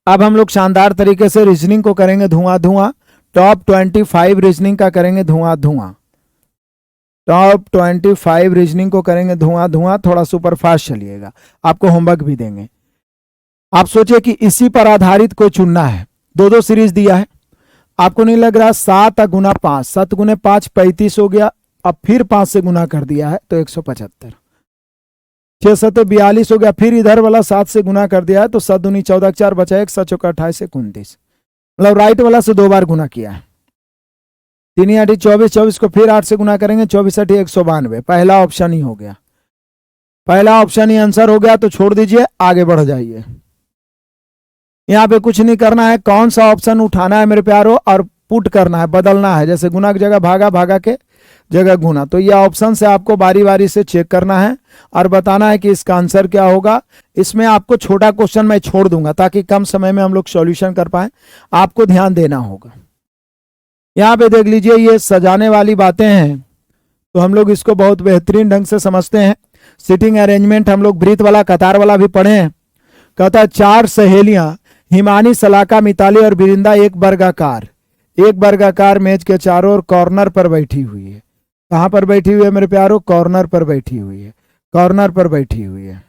अब हम लोग शानदार तरीके से रीजनिंग को करेंगे धुआं धुआं। टॉप 25 रीजनिंग का करेंगे धुआं धुआं। टॉप 25 रीजनिंग को करेंगे धुआं धुआं। थोड़ा सुपर फास्ट चलिएगा, आपको होमवर्क भी देंगे। आप सोचिए कि इसी पर आधारित कोई चुनना है। दो दो सीरीज दिया है, आपको नहीं लग रहा 7 गुना 5, 7 गुने 5 35 हो गया। अब फिर 5 से गुना कर दिया है तो 175, 6 7 42 हो गया। फिर इधर वाला 7 से गुना कर दिया है तो 7 दूनी 14, 4 बचा 1, 7 चौका 28 से 29, मतलब राइट वाला से 2 बार गुना किया है। 3 8 24, 24 को फिर 8 से गुना करेंगे, 24 8 192। पहला ऑप्शन ही हो गया, पहला ऑप्शन ही आंसर हो गया। तो छोड़ दीजिए, आगे बढ़ जाइए। यहाँ पे कुछ नहीं करना है, कौन सा ऑप्शन उठाना है मेरे प्यारों और पुट करना है, बदलना है। जैसे गुना की जगह भागा, भागा के जगह गुना। तो ये ऑप्शन से आपको बारी बारी से चेक करना है और बताना है कि इसका आंसर क्या होगा। इसमें आपको छोटा क्वेश्चन मैं छोड़ दूंगा ताकि कम समय में हम लोग सॉल्यूशन कर पाए, आपको ध्यान देना होगा। यहाँ पे देख लीजिए, ये सजाने वाली बातें हैं तो हम लोग इसको बहुत बेहतरीन ढंग से समझते हैं। सिटिंग अरेंजमेंट हम लोग ब्रीथ वाला, कतार वाला भी पढ़े हैं। कहता है 4 सहेलियां हिमानी, सलाका, मिताली और बिरिंदा एक वर्गाकार मेज के चारों ओर कॉर्नर पर बैठी हुई है। कहां पर बैठी हुई है मेरे प्यारों? कॉर्नर पर बैठी हुई है, कॉर्नर पर बैठी हुई है,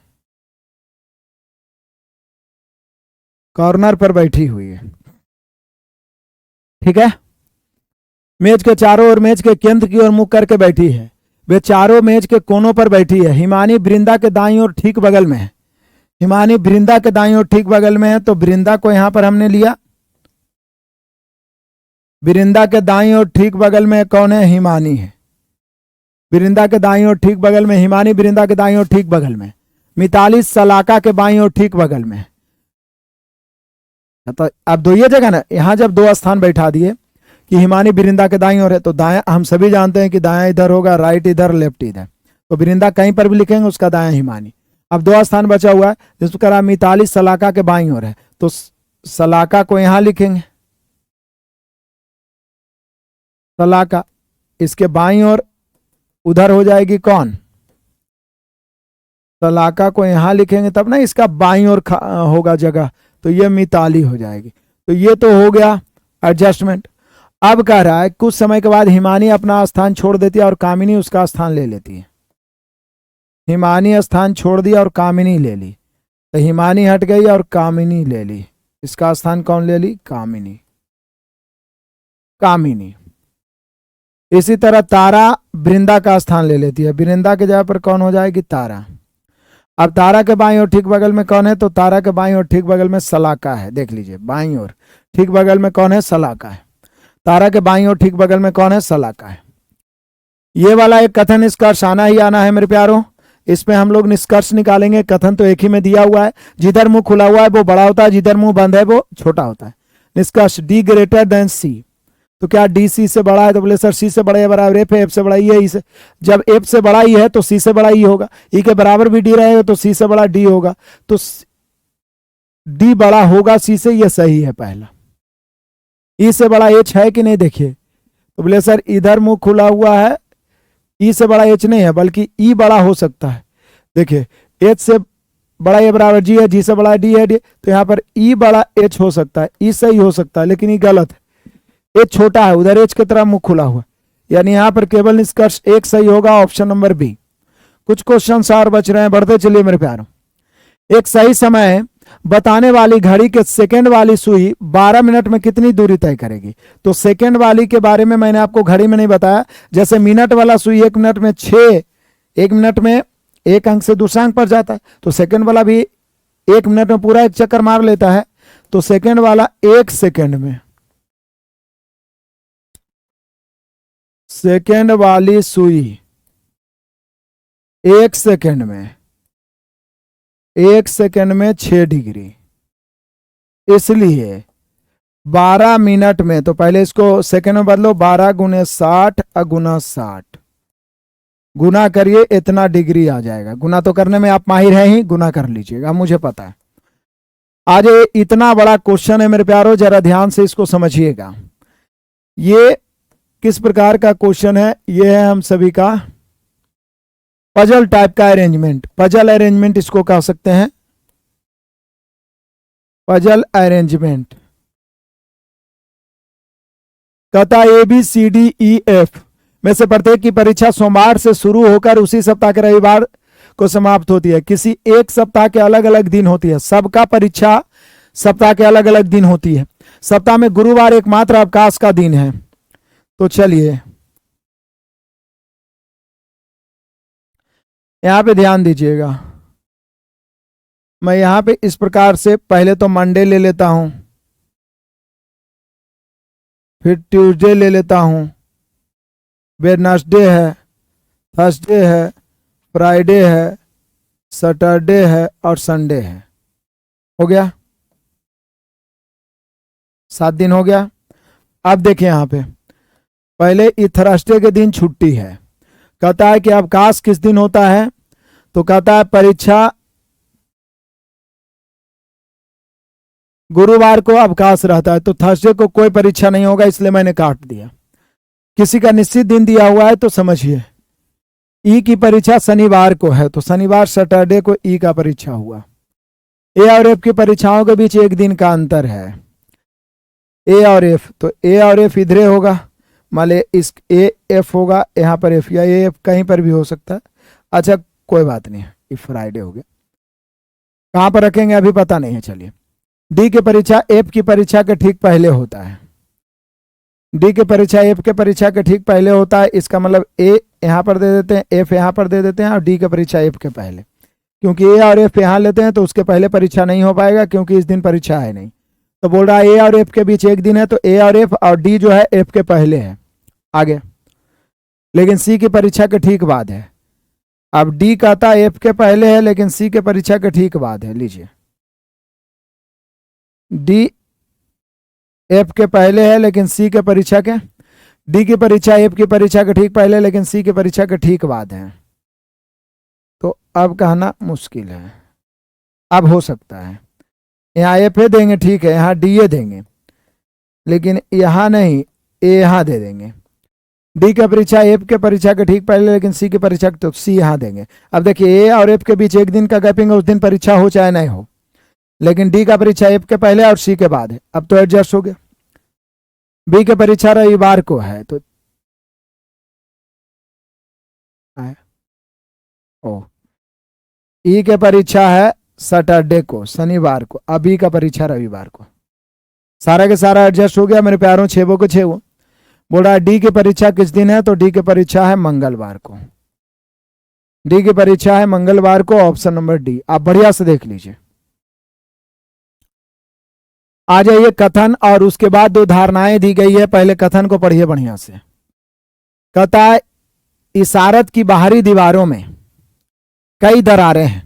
कॉर्नर पर बैठी हुई है। ठीक है, मेज के चारों ओर, मेज के केंद्र की ओर मुख करके बैठी है। वे चारों मेज के कोनों पर बैठी है। हिमानी वृंदा के दाईं ओर ठीक बगल में है। हिमानी वृंदा के दाईं ओर ठीक बगल में है, तो वृंदा को यहां पर हमने लिया। वृंदा के दाईं ओर ठीक बगल में कौन है? हिमानी है। वृंदा के दाईं ओर ठीक बगल में हिमानी, वृंदा के दाईं ओर ठीक बगल में मिताली, सलाका के बाईं ओर ठीक बगल में। तो अब दो ये जगह ना, यहां जब 2 स्थान बैठा दिए कि हिमानी वृंदा के दाईं ओर है, तो दायां हम सभी जानते हैं कि दायां इधर होगा, राइट इधर, लेफ्ट इधर। तो वृंदा कहीं पर भी लिखेंगे, उसका दायां हिमानी। अब 2 स्थान बचा हुआ है, जिसका मिताली सलाका के बाईं ओर है, तो सलाका को यहां लिखेंगे, सलाका। इसके बाईं ओर उधर हो जाएगी कौन? सलाका को यहां लिखेंगे तब ना इसका बाईं ओर होगा जगह, तो ये मिताली हो जाएगी। तो ये तो हो गया एडजस्टमेंट। अब कह रहा है कुछ समय के बाद हिमानी अपना स्थान छोड़ देती है और कामिनी उसका स्थान ले लेती है। हिमानी स्थान छोड़ दिया और कामिनी ले ली, तो हिमानी हट गई और कामिनी ले ली। इसका स्थान कौन ले ली? कामिनी, कामिनी। इसी तरह तारा वृंदा का स्थान ले लेती है। वृंदा के जगह पर कौन हो जाएगी? तारा। अब तारा के बाईं ओर ठीक बगल में कौन है? तो तारा के बाईं ओर ठीक बगल में सलाका है। देख लीजिए, बाईं ओर ठीक बगल में कौन है? सलाका है। तारा के बाईं ओर ठीक बगल में कौन है? सलाका है। ये वाला एक कथन निष्कर्ष आना ही आना है मेरे प्यारों। इसमें हम लोग निष्कर्ष निकालेंगे। कथन तो एक ही में दिया हुआ है, जिधर मुंह खुला हुआ है वो बड़ा होता है, जिधर मुंह बंद है वो छोटा होता है। निष्कर्ष डी ग्रेटर देन सी। तो क्या डी सी से बड़ा है? तो बोले सर सी से बड़ा है बराबर एफ है, एफ से बड़ा ई है, ई से। जब एफ से बड़ा ई है तो सी से बड़ा ई होगा। ई के बराबर भी डी रहेगा तो सी से बड़ा डी होगा। तो डी बड़ा होगा सी से, ये सही है पहला। ई से बड़ा एच है कि नहीं? देखिए, तो बोले सर इधर मुंह खुला हुआ है, ई से बड़ा एच नहीं है बल्कि ई बड़ा हो सकता है। देखिए, एच से बड़ा ए बराबर जी है, जी से बड़ा डी है, डी। तो यहाँ पर ई बड़ा एच हो सकता है, ई सही हो सकता है, लेकिन ये गलत है। एच छोटा है, उधर एच की तरह मुंह खुला हुआ, यानी यहाँ पर केवल निष्कर्ष एक सही होगा, ऑप्शन नंबर बी। कुछ क्वेश्चन और बच रहे हैं, बढ़ते चलिए मेरे प्यारों। एक सही समय बताने वाली घड़ी के सेकंड वाली सुई 12 मिनट में कितनी दूरी तय करेगी? तो सेकंड वाली के बारे में मैंने आपको घड़ी में नहीं बताया। जैसे मिनट वाला सुई 1 मिनट में 6, 1 मिनट में 1 अंक से दूसरा अंक पर जाता है, तो सेकंड वाला भी 1 मिनट में पूरा 1 चक्कर मार लेता है। तो सेकंड वाला 1 सेकंड में, सेकंड वाली सुई 1 सेकंड में, 1 सेकंड में 6 डिग्री। इसलिए 12 मिनट में, तो पहले इसको सेकंड में बदलो, 12 गुने 60 गुना 60 गुना करिए, इतना डिग्री आ जाएगा। गुना तो करने में आप माहिर हैं ही, गुना कर लीजिएगा, मुझे पता है। आज इतना बड़ा क्वेश्चन है मेरे प्यारों, जरा ध्यान से इसको समझिएगा। ये किस प्रकार का क्वेश्चन है? ये है हम सभी का पजल टाइप का अरेंजमेंट। पजल अरेंजमेंट इसको कह सकते हैं। Puzzle arrangement. कहता A B C D E F में से प्रत्येक की परीक्षा सोमवार से शुरू होकर उसी सप्ताह के रविवार को समाप्त होती है। किसी एक सप्ताह के अलग अलग दिन होती है। सबका परीक्षा सप्ताह के अलग अलग दिन होती है। सप्ताह में गुरुवार एकमात्र अवकाश का दिन है। तो चलिए यहां पे ध्यान दीजिएगा। मैं यहां पे इस प्रकार से पहले तो मंडे ले लेता हूं, फिर ट्यूसडे ले लेता हूं, वेडनेसडे है, थर्सडे है, फ्राइडे है, सैटरडे है और संडे है। हो गया, 7 दिन हो गया। अब देखिए यहां पे पहले थर्सडे के दिन छुट्टी है। कहता है कि अवकाश किस दिन होता है, तो कहता है परीक्षा गुरुवार को अवकाश रहता है, तो थर्सडे को कोई परीक्षा नहीं होगा, इसलिए मैंने काट दिया। किसी का निश्चित दिन दिया हुआ है तो समझिए ई की परीक्षा शनिवार को है, तो शनिवार सैटरडे को ई का परीक्षा हुआ। ए और एफ की परीक्षाओं के बीच एक दिन का अंतर है, ए और एफ, तो ए और एफ इधरे होगा। मान ले इस ए एफ होगा यहाँ पर एफ, या ए एफ कहीं पर भी हो सकता है। अच्छा कोई बात नहीं, ये फ्राइडे हो गया। कहाँ पर रखेंगे अभी पता नहीं है। चलिए डी की परीक्षा एफ की परीक्षा के ठीक पहले होता है। डी की परीक्षा एफ के परीक्षा के ठीक पहले होता है। इसका मतलब ए यहाँ पर दे देते हैं, एफ यहाँ पर दे देते हैं और डी की परीक्षा एफ के पहले। क्योंकि ए और एफ यहाँ लेते हैं तो उसके पहले परीक्षा नहीं हो पाएगा, क्योंकि इस दिन परीक्षा है नहीं। तो बोल रहा है ए और एफ के बीच एक दिन है, तो ए और एफ और डी जो है एफ के पहले है आगे, लेकिन सी की परीक्षा के ठीक बाद है। अब डी कहता है एफ के पहले है लेकिन सी के परीक्षा के ठीक बाद है। लीजिए डी एफ के पहले है लेकिन सी के परीक्षा के, डी की परीक्षा एफ की परीक्षा के ठीक पहले लेकिन सी की परीक्षा के ठीक बाद है। तो अब कहना मुश्किल है। अब हो सकता है यहाँ एफ ए देंगे, ठीक है, यहाँ डी ए देंगे, लेकिन यहाँ नहीं, ए यहाँ दे देंगे। डी की परीक्षा एफ के परीक्षा के ठीक पहले लेकिन सी की परीक्षा तो सी यहाँ देंगे। अब देखिए ए और एफ के बीच एक दिन का गैपिंग है, उस दिन परीक्षा हो चाहे नहीं हो, लेकिन डी का परीक्षा एफ के पहले और सी के बाद है। अब तो एडजस्ट हो गया। बी की परीक्षा रविवार को है, तो ओ ई के परीक्षा है सैटरडे को, शनिवार को। अब बी का परीक्षा रविवार को। सारा के सारा एडजस्ट हो गया मेरे प्यारों, छेवों को छेवों। बोल रहा है डी की परीक्षा किस दिन है, तो डी की परीक्षा है मंगलवार को। डी की परीक्षा है मंगलवार को, ऑप्शन नंबर डी। आप बढ़िया से देख लीजिए। आ जाइए कथन, और उसके बाद 2 धारणाएं दी गई है। पहले कथन को पढ़िए बढ़िया से। कहता है इशारत की बाहरी दीवारों में कई दरारें हैं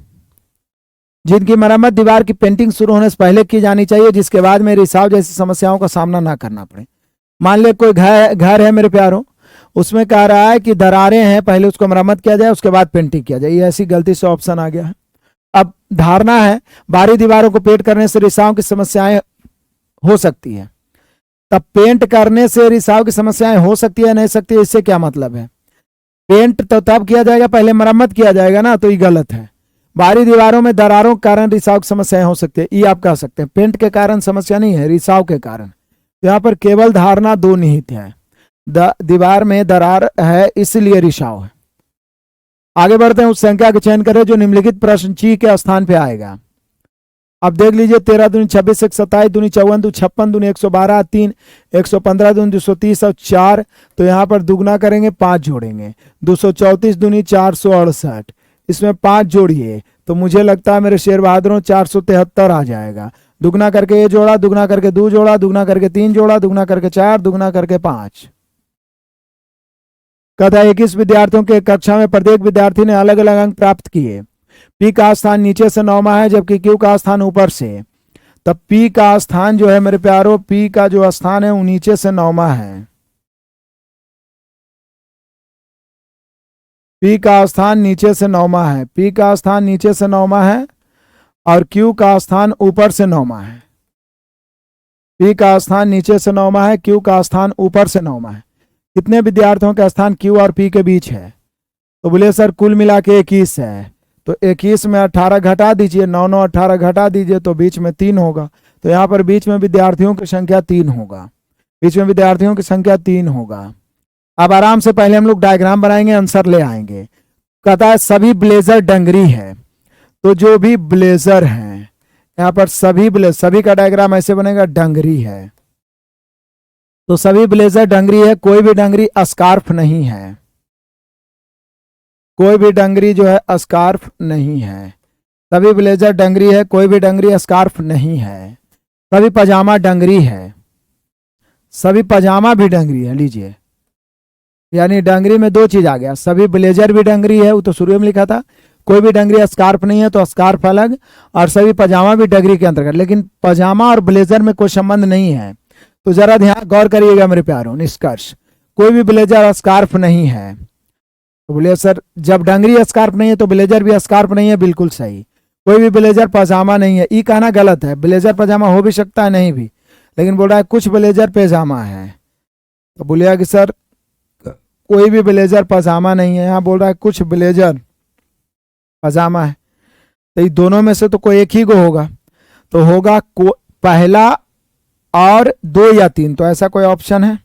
जिनकी मरम्मत दीवार की पेंटिंग शुरू होने से पहले की जानी चाहिए, जिसके बाद में रिसाव जैसी समस्याओं का सामना ना करना पड़े। मान ले कोई घर है मेरे प्यारों, उसमें कह रहा है कि दरारें हैं, पहले उसको मरम्मत किया जाए उसके बाद पेंटिंग किया जाए। ये ऐसी गलती से ऑप्शन आ गया है। अब धारणा है बाहरी दीवारों को पेंट करने से रिसाव की समस्याएं हो सकती है। तब पेंट करने से रिसाव की समस्याएं हो सकती है नहीं सकती है, इससे क्या मतलब है? पेंट तो तब किया जाएगा, पहले मरम्मत किया जाएगा ना, तो ये गलत है। बाहरी दीवारों में दरारों के कारण रिसाव की समस्याएं हो सकती है, ये आप कह सकते हैं। पेंट के कारण समस्या नहीं है, रिसाव के कारण। यहाँ पर केवल धारणा 2 निहित है। दीवार में दरार है इसलिए रिसाव है। आगे बढ़ते हैं, उस संख्या का चयन करें जो निम्नलिखित प्रश्न ची के स्थान पे आएगा। अब देख लीजिए 13 दूनी 26 1 27 दूनी 54 2 56 दूनी 112 3 115 दूनी 230 और 4। तो यहाँ पर दुगना करेंगे 5 जोड़ेंगे, 234 दूनी 468, इसमें 5 जोड़िए तो मुझे लगता है मेरे शेर बहादुरों 473 आ जाएगा। दुगना करके ये जोड़ा, दुगना करके 2 जोड़ा, दुगना करके 3 जोड़ा, दुगना करके 4, दुगना करके 5। कहता है 21 विद्यार्थियों के कक्षा में प्रत्येक विद्यार्थी ने अलग अलग अंक प्राप्त किए। पी का स्थान नीचे से 9वां है जबकि क्यू का स्थान ऊपर से। तब पी का स्थान जो है मेरे प्यारों, पी का जो स्थान है वो नीचे से 9वां है। पी का स्थान नीचे से 9वां है, पी का स्थान नीचे से 9वां है और क्यू का स्थान ऊपर से 9वां है। पी का स्थान नीचे से 9वां है, क्यू का स्थान ऊपर से 9वां है। कितने विद्यार्थियों का स्थान क्यू और पी के बीच है? तो बोले सर कुल मिला के 21 है। तो 21 में 18 घटा दीजिए, 9 9 18 घटा दीजिए तो बीच में 3 होगा। तो यहाँ पर बीच में विद्यार्थियों की संख्या 3 होगा, बीच में विद्यार्थियों की संख्या 3 होगा। अब आराम से पहले हम लोग डायग्राम बनाएंगे, आंसर ले आएंगे। कहता है सभी ब्लेजर डंगरी है, तो जो भी ब्लेजर हैं यहाँ पर सभी का डायग्राम ऐसे बनेगा, डंगरी है तो सभी ब्लेजर डंगरी है, कोई भी डंगरी स्कार्फ नहीं है, कोई भी डंगरी जो है स्कार्फ नहीं है। सभी ब्लेजर डंगरी है, कोई भी डंगरी स्कार्फ नहीं है। सभी पजामा डंगरी है, सभी पजामा भी डंगरी है। लीजिए, यानी डंगरी में दो चीज आ गया, सभी ब्लेजर भी डंगरी है, वो तो शुरू में लिखा था। कोई भी डंगरी स्कार्फ नहीं है तो स्कार्फ अलग, और सभी पजामा भी डंगरी के अंतर्गत। लेकिन पजामा और ब्लेजर में कोई संबंध नहीं है, तो जरा ध्यान गौर करिएगा मेरे प्यारों। निष्कर्ष, कोई भी ब्लेजर स्कार्फ नहीं है। तो बोलिए सर जब डंगरी स्कार्फ नहीं है तो ब्लेजर भी स्कार्फ नहीं है, बिल्कुल सही। कोई भी ब्लेजर पजामा नहीं है, ये कहना गलत है, ब्लेजर पजामा हो भी सकता है, नहीं भी, लेकिन बोल रहा है कुछ ब्लेजर पैजामा है। तो बोलिएगा कि सर कोई भी ब्लेजर पजामा नहीं है, यहाँ बोल रहा है कुछ ब्लेजर पजामा है, तो ये दोनों में से तो कोई एक ही को होगा, तो होगा पहला और 2 या 3। तो ऐसा कोई ऑप्शन है?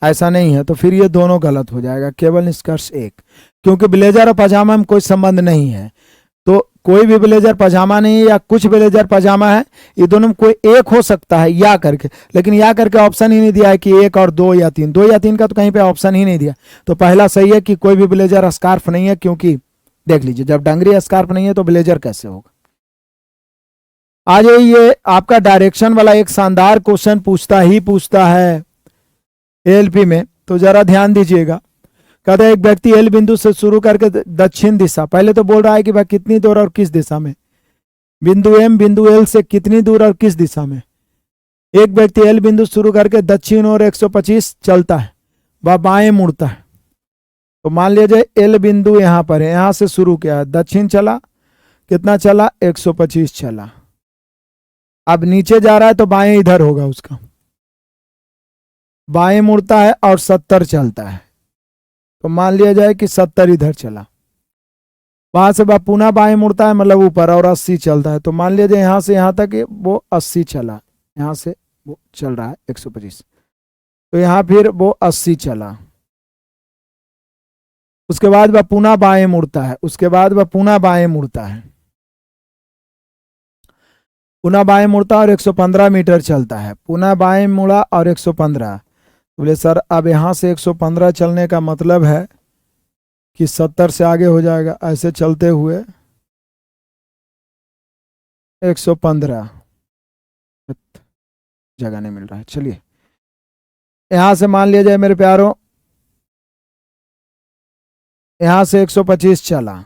ऐसा नहीं है, तो फिर ये दोनों गलत हो जाएगा, केवल निष्कर्ष 1, क्योंकि ब्लेजर और पजामा में कोई संबंध नहीं है। तो कोई भी ब्लेजर पजामा नहीं है या कुछ ब्लेजर पजामा है, ये दोनों में कोई एक हो सकता है या करके, लेकिन या करके ऑप्शन ही नहीं दिया है कि 1 और 2 या 3। 2 या 3 का तो कहीं पे ऑप्शन ही नहीं दिया, तो पहला सही है कि कोई भी ब्लेजर स्कार्फ नहीं है, क्योंकि देख लीजिए जब डंगरी स्कार्फ नहीं है तो ब्लेजर कैसे होगा। आज ये आपका डायरेक्शन वाला एक शानदार क्वेश्चन पूछता है एलपी में, तो जरा ध्यान दीजिएगा। कहते हैं एक व्यक्ति एल बिंदु से शुरू करके दक्षिण दिशा, पहले तो बोल रहा है कि भाई कितनी दूर और किस दिशा में, बिंदु एम बिंदु एल से कितनी दूर और किस दिशा में। एक व्यक्ति एल बिंदु शुरू करके दक्षिण और 125 चलता है, वह बाएं मुड़ता है। तो मान लीजिए एल बिंदु यहाँ पर है, यहाँ से शुरू किया, दक्षिण चला, कितना चला, 125 चला। अब नीचे जा रहा है तो बाएं इधर होगा, उसका बाएं मुड़ता है और 70 चलता है, तो मान लिया जाए कि 70 इधर चला। वहां से पुनः बाएं मुड़ता है, मतलब ऊपर, और 80 चलता है, तो मान लिया जाए यहां से यहां तक वो 80 चला, यहां से वो चल रहा है 125, तो यहां फिर वो 80 चला। उसके बाद वह पुनः बाएं मुड़ता है, उसके बाद वह पुनः बाएं मुड़ता है, पुनः बाएं मुड़ता और 115 मीटर चलता है, पुनः बाएं मुड़ा और 115। बोले सर अब यहां से 115 चलने का मतलब है कि 70 से आगे हो जाएगा, ऐसे चलते हुए 115, जगह नहीं मिल रहा है। चलिए यहां से मान लिया जाए मेरे प्यारों, यहां से 125 चला,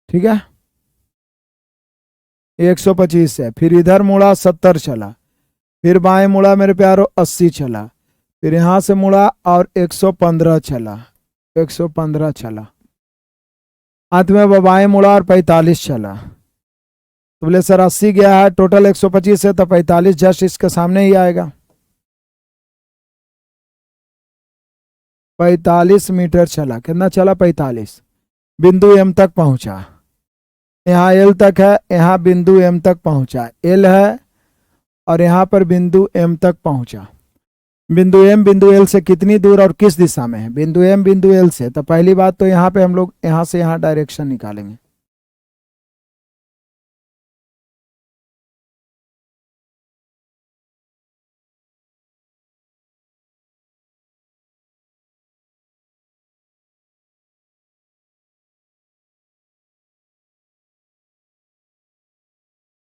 ठीक है, 125 है, फिर इधर मुड़ा 70 चला, फिर बाएं मुड़ा मेरे प्यारों 80 चला, फिर यहां से मुड़ा और 115 चला, 115 चला, अंत में वह बाएं मुड़ा और 45 चला। तो बोले सर 80 गया है, टोटल 125 है, तो 45 जस्ट इसके सामने ही आएगा। 45 मीटर चला, कितना चला, 45, बिंदु एम तक पहुंचा, यहाँ एल तक है, यहाँ बिंदु एम तक पहुंचा, एल है और यहाँ पर बिंदु एम तक पहुंचा। बिंदु एम बिंदु एल से कितनी दूर और किस दिशा में है, बिंदु एम बिंदु एल से, तो पहली बात तो यहाँ पे हम लोग यहाँ से यहाँ डायरेक्शन निकालेंगे।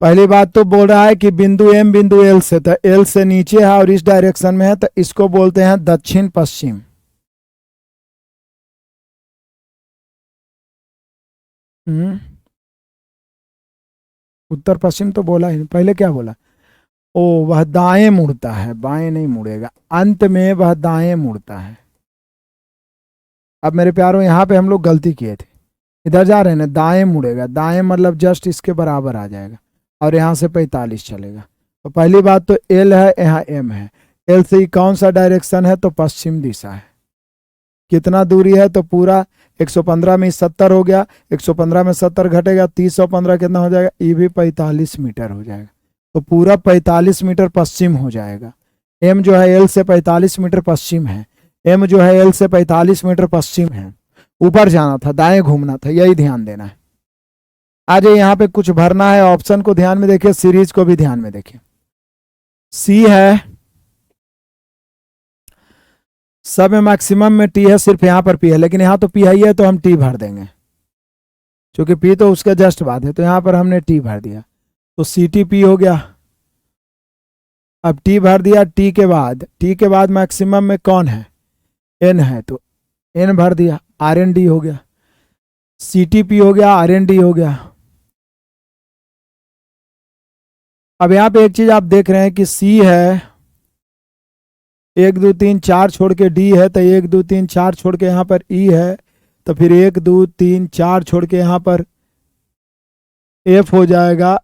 पहली बात तो बोल रहा है कि बिंदु एम बिंदु एल से, तो एल से नीचे है और इस डायरेक्शन में है, तो इसको बोलते हैं दक्षिण पश्चिम। उत्तर पश्चिम तो बोला ही नहीं, पहले क्या बोला, ओ वह दाएं मुड़ता है, बाएं नहीं मुड़ेगा, अंत में वह दाएं मुड़ता है। अब मेरे प्यारों यहाँ पे हम लोग गलती किए थे, इधर जा रहे हैं ना, दाएं मुड़ेगा, दाएं मतलब जस्ट इसके बराबर आ जाएगा और यहाँ से 45 चलेगा। तो पहली बात तो एल है, यहाँ एम है, एल से कौन सा डायरेक्शन है, तो पश्चिम दिशा है। कितना दूरी है, तो पूरा 115 में 70 हो गया, 115 में 70 घटेगा, 30 और 15 कितना हो जाएगा, ये भी 45 मीटर हो जाएगा। तो पूरा 45 मीटर पश्चिम हो जाएगा। एम जो है एल से 45 मीटर पश्चिम है, एम जो है एल से 45 मीटर पश्चिम है। ऊपर जाना था, दाएं घूमना था, यही ध्यान देना है। आ जाइए, यहाँ पे कुछ भरना है। ऑप्शन को ध्यान में देखिए, सीरीज को भी ध्यान में देखिए। सी है, सब में मैक्सिमम में टी है, सिर्फ यहाँ पर पी है, लेकिन यहाँ तो पी है ही है, तो हम टी भर देंगे, क्योंकि पी तो उसका जस्ट बाद है, तो यहाँ पर हमने टी भर दिया, तो सी टी पी हो गया। अब टी भर दिया, टी के बाद मैक्सिमम में कौन है, एन है, तो एन भर दिया, आर एन डी हो गया, सी टी पी हो गया, आर एन डी हो गया। अब यहाँ पे एक चीज आप देख रहे हैं कि सी है, 1 2 3 4 छोड़ के डी है, तो 1 2 3 4 छोड़ के यहाँ पर ई है, तो फिर 1 2 3 4 छोड़ के यहाँ पर एफ हो जाएगा,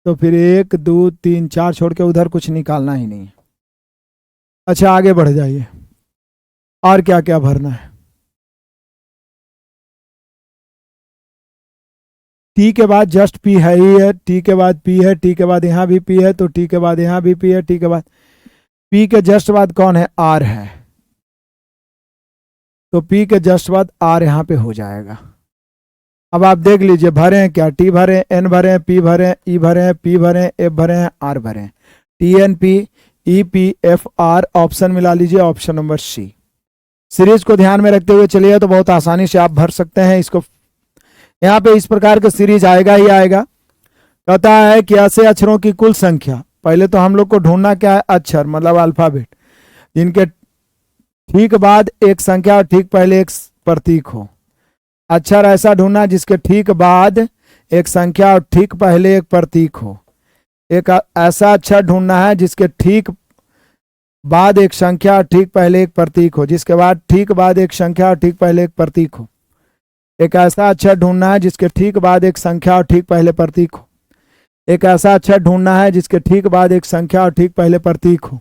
तो फिर 1 2 3 4 छोड़ के उधर कुछ निकालना ही नहीं है। अच्छा, आगे बढ़ जाइए, और क्या क्या भरना है। टी के बाद जस्ट पी है ही है, टी के बाद पी है, टी के बाद यहाँ भी पी है, तो टी के बाद यहाँ भी पी है, टी के बाद पी के जस्ट बाद कौन है, आर है, तो पी के जस्ट बाद आर यहाँ पे हो जाएगा। अब आप देख लीजिए भरे हैं क्या, टी भरे, एन भरे, पी भरे, ई भरे, पी भरे, एफ भरे, आर भरे, T N P E P F R, option मिला लीजिए, ऑप्शन नंबर सी। सीरीज को ध्यान में रखते हुए चलिए तो बहुत आसानी से आप भर सकते हैं इसको। यहाँ पे इस प्रकार का सीरीज आएगा ही आएगा। कहता है कि ऐसे अक्षरों की कुल संख्या, पहले तो हम लोग को ढूंढना क्या है, अक्षर मतलब अल्फाबेट, जिनके ठीक बाद एक संख्या और ठीक पहले एक प्रतीक हो। अक्षर ऐसा ढूंढना जिसके ठीक बाद एक संख्या और ठीक पहले एक प्रतीक हो। एक ऐसा अक्षर ढूंढना है जिसके ठीक बाद एक संख्या और ठीक पहले एक प्रतीक हो, जिसके बाद ठीक बाद एक संख्या और ठीक पहले एक प्रतीक हो। एक ऐसा अक्षर ढूंढना है जिसके ठीक बाद एक संख्या और ठीक पहले प्रतीक हो। एक ऐसा अक्षर ढूंढना है जिसके ठीक बाद एक संख्या और ठीक पहले प्रतीक हो।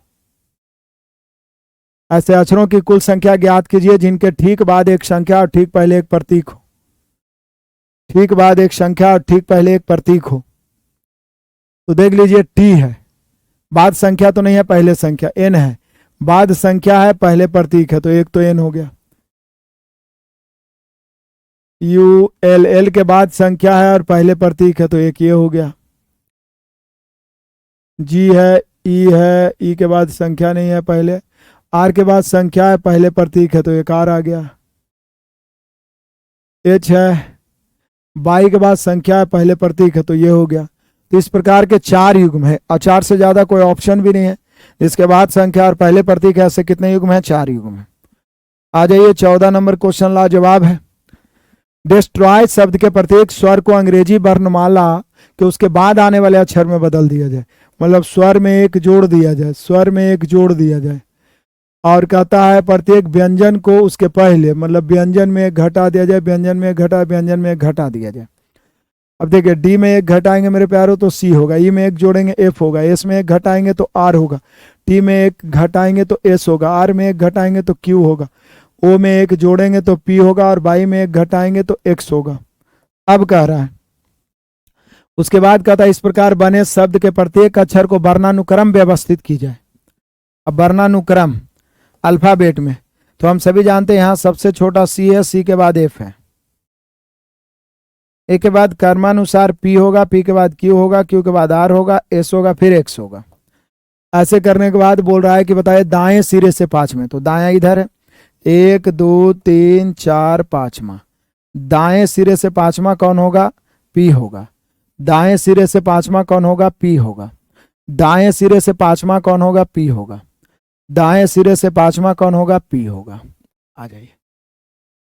ऐसे अक्षरों की कुल संख्या ज्ञात कीजिए जिनके ठीक बाद एक संख्या और ठीक पहले एक प्रतीक हो। ठीक बाद एक संख्या और ठीक पहले एक प्रतीक हो, तो देख लीजिए टी है, बाद संख्या तो नहीं है, पहले संख्या, एन है, बाद संख्या है, पहले प्रतीक है, तो एक तो एन हो गया। यू एल, एल के बाद संख्या है और पहले प्रतीक है, तो एक ये हो गया। जी है, ई के बाद संख्या नहीं है पहले, आर के बाद संख्या है, पहले प्रतीक है, तो एक आर आ गया। एच है, बाई के बाद संख्या है, पहले प्रतीक है, तो ये हो गया। तो इस प्रकार के 4 युग्म है, और 4 से ज्यादा कोई ऑप्शन भी नहीं है। इसके बाद संख्या और पहले प्रतीक है, ऐसे कितने युग्म है, 4 युग्म है। आ जाइए, 14 नंबर क्वेश्चन लाजवाब है। डिस्ट्रॉय शब्द के प्रत्येक स्वर को अंग्रेजी वर्णमाला के उसके बाद आने वाले अक्षर में बदल दिया जाए, मतलब स्वर में एक जोड़ दिया जाए, स्वर में एक जोड़ दिया जाए। और कहता है प्रत्येक व्यंजन को उसके पहले, मतलब व्यंजन में एक घटा दिया जाए, व्यंजन में एक घटा, व्यंजन में एक घटा दिया जाए। अब देखिए, डी में एक घटाएंगे मेरे प्यारों तो सी होगा, ई में एक जोड़ेंगे एफ होगा, एस में एक घटाएंगे तो आर होगा, टी में एक घटाएंगे तो एस होगा, आर में एक घटाएंगे तो क्यू होगा, ओ में एक जोड़ेंगे तो पी होगा, और बाई में एक घटाएंगे तो एक्स होगा। अब कह रहा है, उसके बाद कहता है इस प्रकार बने शब्द के प्रत्येक अक्षर को वर्णानुक्रम व्यवस्थित की जाए। अब वर्णानुक्रम अल्फाबेट में तो हम सभी जानते हैं, यहाँ सबसे छोटा सी है, सी के बाद एफ है, ए के बाद कर्मानुसार पी होगा, पी के बाद क्यू होगा, क्यू के बाद आर होगा, एस होगा, फिर एक्स होगा। ऐसे करने के बाद बोल रहा है कि बताइए दाएं सिरे से 5वें, तो दाएं इधर है, 1 2 3 4 5वां, दाएं सिरे से 5वां कौन होगा, पी होगा। दाएं सिरे से 5वां कौन होगा, पी होगा। दाएं सिरे से 5वां कौन होगा, पी होगा। दाएं सिरे से 5वां कौन होगा, पी होगा। आ जाइए,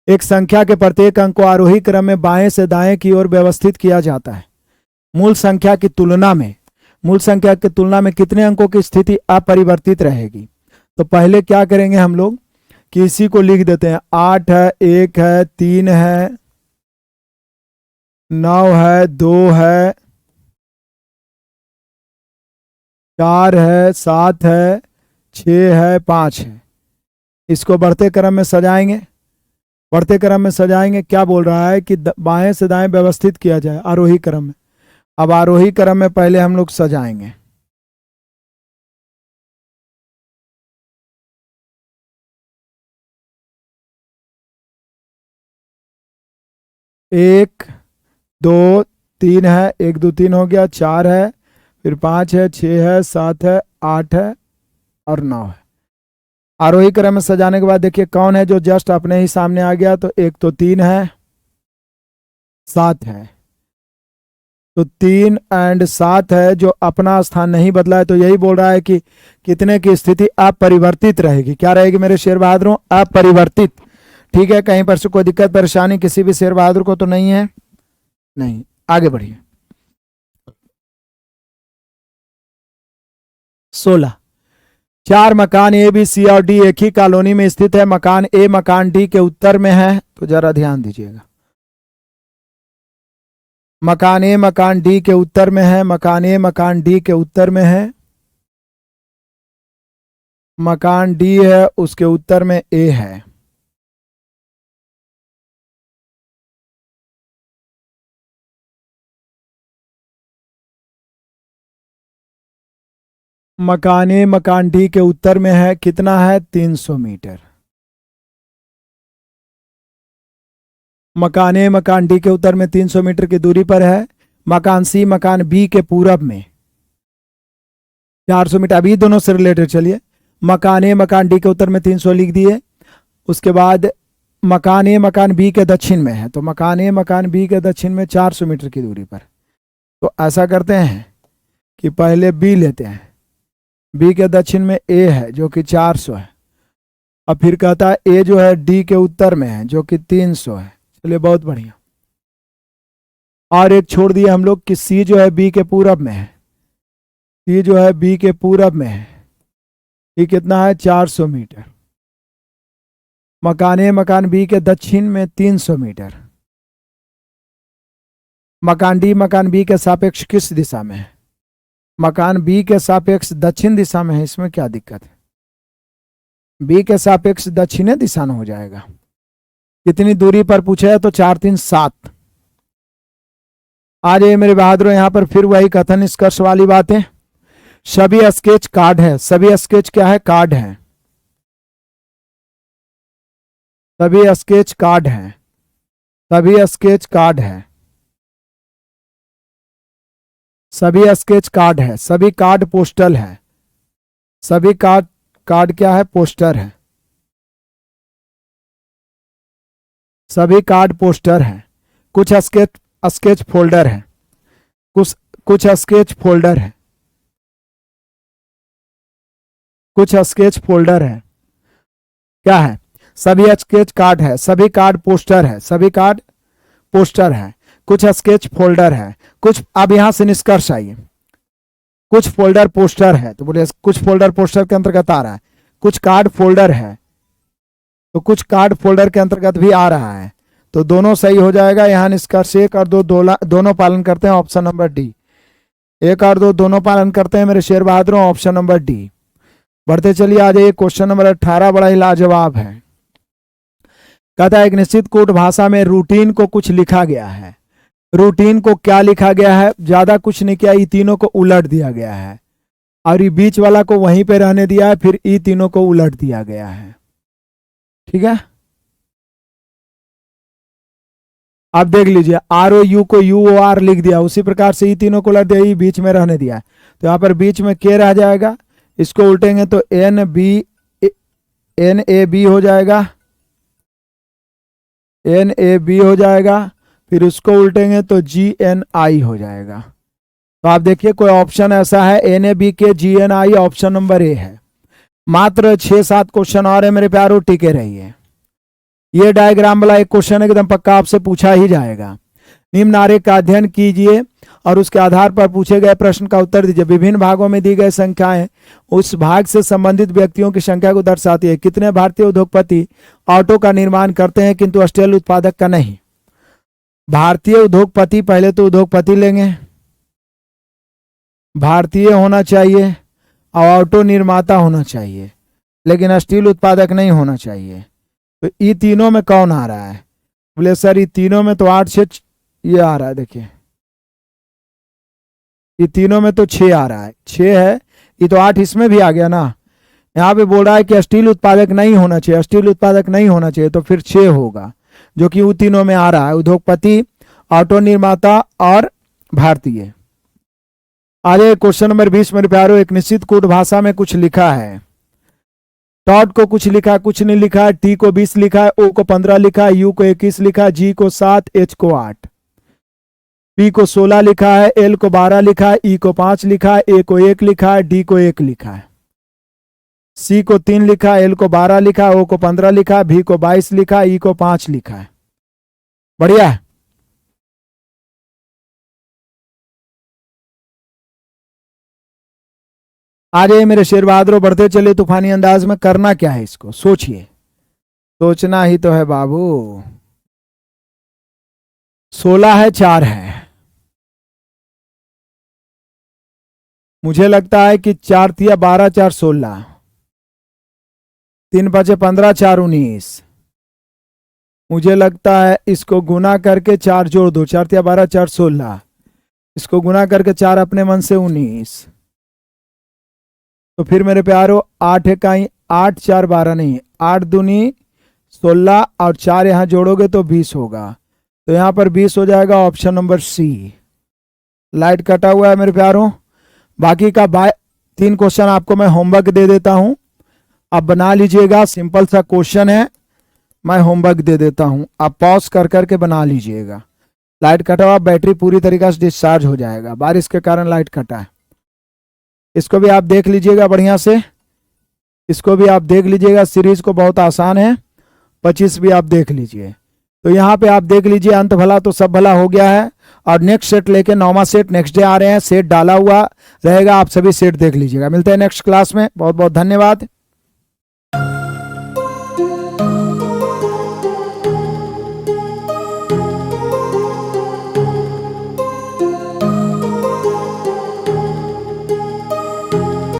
एक संख्या के प्रत्येक अंक को आरोही क्रम में बाएं से दाएं की ओर व्यवस्थित किया जाता है। मूल संख्या की तुलना में कितने अंकों की स्थिति अपरिवर्तित रहेगी। तो पहले क्या करेंगे हम लोग कि इसी को लिख देते हैं, 8 है, 1 है, 3 है, 9 है, 2 है, 4 है, 7 है, 6 है, 5 है। इसको बढ़ते क्रम में सजाएंगे, बढ़ते क्रम में सजाएंगे। क्या बोल रहा है कि बाएं से दाएं व्यवस्थित किया जाए आरोही क्रम में। अब आरोही क्रम में पहले हम लोग सजाएंगे। एक, दो, तीन है, एक दो तीन हो गया, चार है, फिर पाँच है, छः है, सात है, आठ है और नौ है। आरोही क्रम में सजाने के बाद देखिए कौन है जो जस्ट अपने ही सामने आ गया। तो एक तो तीन है, सात है। तो तीन एंड सात है जो अपना स्थान नहीं बदला है, तो यही बोल रहा है कि कितने की स्थिति अपरिवर्तित रहेगी। क्या रहेगी मेरे शेर बहादुरों? अपरिवर्तित। ठीक है, कहीं पर से कोई दिक्कत परेशानी किसी भी शेर बहादुर को तो नहीं है? नहीं। आगे बढ़िए। 16, चार मकान ए बी सी और डी एक ही कॉलोनी में स्थित है। मकान ए मकान डी के उत्तर में है। तो जरा ध्यान दीजिएगा, मकान ए मकान डी के उत्तर में है। मकान ए मकान डी के उत्तर में है। मकान डी है उसके उत्तर में ए है। मकान ए मकान डी के उत्तर में है। कितना है? 300 मीटर। मकान ए मकान डी के उत्तर में 300 मीटर की दूरी पर है। मकान सी मकान बी के पूरब में 400 मीटर। अभी दोनों से रिलेटेड चलिए। मकान ए मकान डी के उत्तर में 300 लिख दिए। उसके बाद मकान ए मकान बी के दक्षिण में है। तो मकान ए मकान बी के दक्षिण में 400 मीटर की दूरी पर। तो ऐसा करते हैं कि पहले बी लेते हैं। बी के दक्षिण में ए है जो कि 400 है। अब फिर कहता है ए जो है डी के उत्तर में है जो कि 300 है। चलिए बहुत बढ़िया। और एक छोड़ दिए हम लोग कि सी जो है बी के पूरब में है। सी जो है बी के पूरब में है। ये कितना है? 400 मीटर। मकान ए मकान बी के दक्षिण में 300 मीटर। मकान डी मकान बी के सापेक्ष किस दिशा में है? मकान बी के सापेक्ष दक्षिण दिशा में है। इसमें क्या दिक्कत है? बी के सापेक्ष दक्षिणी दिशा में हो जाएगा। कितनी दूरी पर पूछा है? तो 4 3 7। आ जाइए मेरे बहादुर, यहां पर फिर वही कथन निष्कर्ष वाली बातें। सभी स्केच कार्ड है। सभी स्केच क्या है? कार्ड है। सभी स्केच कार्ड है। सभी स्केच कार्ड है। सभी स्केच कार्ड है। सभी कार्ड पोस्टल है। सभी कार्ड कार्ड क्या है? पोस्टर है। सभी कार्ड पोस्टर है। कुछ स्केच स्केच फोल्डर है। कुछ स्केच फोल्डर है। कुछ स्केच फोल्डर है। क्या है? सभी स्केच कार्ड है। सभी कार्ड पोस्टर है। सभी कार्ड पोस्टर है। कुछ स्केच फोल्डर है। कुछ, अब यहां से निष्कर्ष आइए। कुछ फोल्डर पोस्टर है। तो बोले कुछ फोल्डर पोस्टर के अंतर्गत आ रहा है। कुछ कार्ड फोल्डर है तो कुछ कार्ड फोल्डर के अंतर्गत भी आ रहा है। तो दोनों सही हो जाएगा। यहाँ निष्कर्ष एक और दो दोनों पालन करते हैं। Option number D. एक और दो दोनों पालन करते हैं मेरे शेर बहादुरों। Option number D. बढ़ते चलिए, आ जाइए क्वेश्चन नंबर 18, बड़ा ही लाजवाब है। कहता है एक निश्चित कोड भाषा में रूटीन को कुछ लिखा गया है। रूटीन को क्या लिखा गया है? ज्यादा कुछ नहीं किया, ये तीनों को उलट दिया गया है और ये बीच वाला को वहीं पे रहने दिया है, फिर ये तीनों को उलट दिया गया है। ठीक है, अब देख लीजिए, आर ओ यू को यू ओ आर लिख दिया, उसी प्रकार से ये तीनों को उलट दिया, ये बीच में रहने दिया। तो यहाँ पर बीच में के रह जाएगा, इसको उल्टेंगे तो एन ए बी हो जाएगा। एन ए बी हो जाएगा। फिर उसको उल्टेंगे तो जी एन आई हो जाएगा। तो आप देखिए कोई ऑप्शन ऐसा है N A B K G N I, option number A है। मात्र 6-7 क्वेश्चन और है मेरे प्यारों, टिके रहिए। ये डायग्राम वाला एक क्वेश्चन एकदम पक्का आपसे पूछा ही जाएगा। निम्न आरेख का अध्ययन कीजिए और उसके आधार पर पूछे गए प्रश्न का उत्तर दीजिए। विभिन्न भागों में दी गई संख्याएं उस भाग से संबंधित व्यक्तियों की संख्या को दर्शाती है। कितने भारतीय उद्योगपति ऑटो का निर्माण करते हैं किंतु ऑस्ट्रेलियाई उत्पादक का नहीं? भारतीय उद्योगपति, पहले तो उद्योगपति लेंगे, भारतीय होना चाहिए और ऑटो निर्माता होना चाहिए, लेकिन स्टील उत्पादक नहीं होना चाहिए। तो ये तीनों में कौन आ रहा है? बोले सर ये तीनों में तो 8 से ये आ रहा है। देखिए ये तीनों में तो 6 आ रहा है, 6 है, ये तो 8 इसमें भी आ गया ना। यहाँ पे बोल रहा है कि स्टील उत्पादक नहीं होना चाहिए, स्टील उत्पादक नहीं होना चाहिए, तो फिर 6 होगा, जो कि वो तीनों में आ रहा है, उद्योगपति, ऑटो निर्माता और भारतीय। आगे क्वेश्चन नंबर 20 मेरे प्यारो, एक निश्चित कूट भाषा में कुछ लिखा है। टॉड को कुछ लिखा है, कुछ नहीं लिखा है, टी को 20 लिखा है, ओ को 15 लिखा है, यू को 21 लिखा है, जी को 7, एच को 8, पी को 16 लिखा है, एल को 12 लिखा है, ई को 5 लिखा है, ए को 1 लिखा है, डी को 1 लिखा है, सी को 3 लिखा है, एल को 12 लिखा है, ओ को 15 लिखा है, भी को 22 लिखा है, ई को 5 लिखा है। बढ़िया है। आ जाइए मेरे शेर बहादुरों, बढ़ते चले तूफानी अंदाज में। करना क्या है इसको, सोचिए, सोचना ही तो है बाबू। 16 है, 4 है, मुझे लगता है कि 4 तिया 12, 4 16, 3 5 15, 4 19, मुझे लगता है इसको गुना करके 4 जोड़ दो, 4 तिया 12, 4 16, इसको गुना करके 4 अपने मन से 19, तो फिर मेरे प्यारो 8 इकाई 8, 4 12 नहीं, 8 दूनी 16 और 4 यहाँ जोड़ोगे तो 20 होगा, तो यहाँ पर 20 हो जाएगा, ऑप्शन नंबर सी। लाइट कटा हुआ है मेरे प्यारों। बाकी का 3 क्वेश्चन आपको मैं होमवर्क दे देता हूं, आप बना लीजिएगा, सिंपल सा क्वेश्चन है, मैं होमवर्क दे देता हूं, आप पॉज कर करके बना लीजिएगा। लाइट कटा हुआ, बैटरी पूरी तरीके से डिस्चार्ज हो जाएगा, बारिश के कारण लाइट कटा है। इसको भी आप देख लीजिएगा बढ़िया से, इसको भी आप देख लीजिएगा, सीरीज को बहुत आसान है, 25 भी आप देख लीजिए। तो यहाँ पे आप देख लीजिए, अंत भला तो सब भला हो गया है, और नेक्स्ट सेट लेके 9वां सेट नेक्स्ट डे आ रहे हैं, सेट डाला हुआ रहेगा, आप सभी सेट देख लीजिएगा। मिलते हैं नेक्स्ट क्लास में, बहुत बहुत धन्यवाद।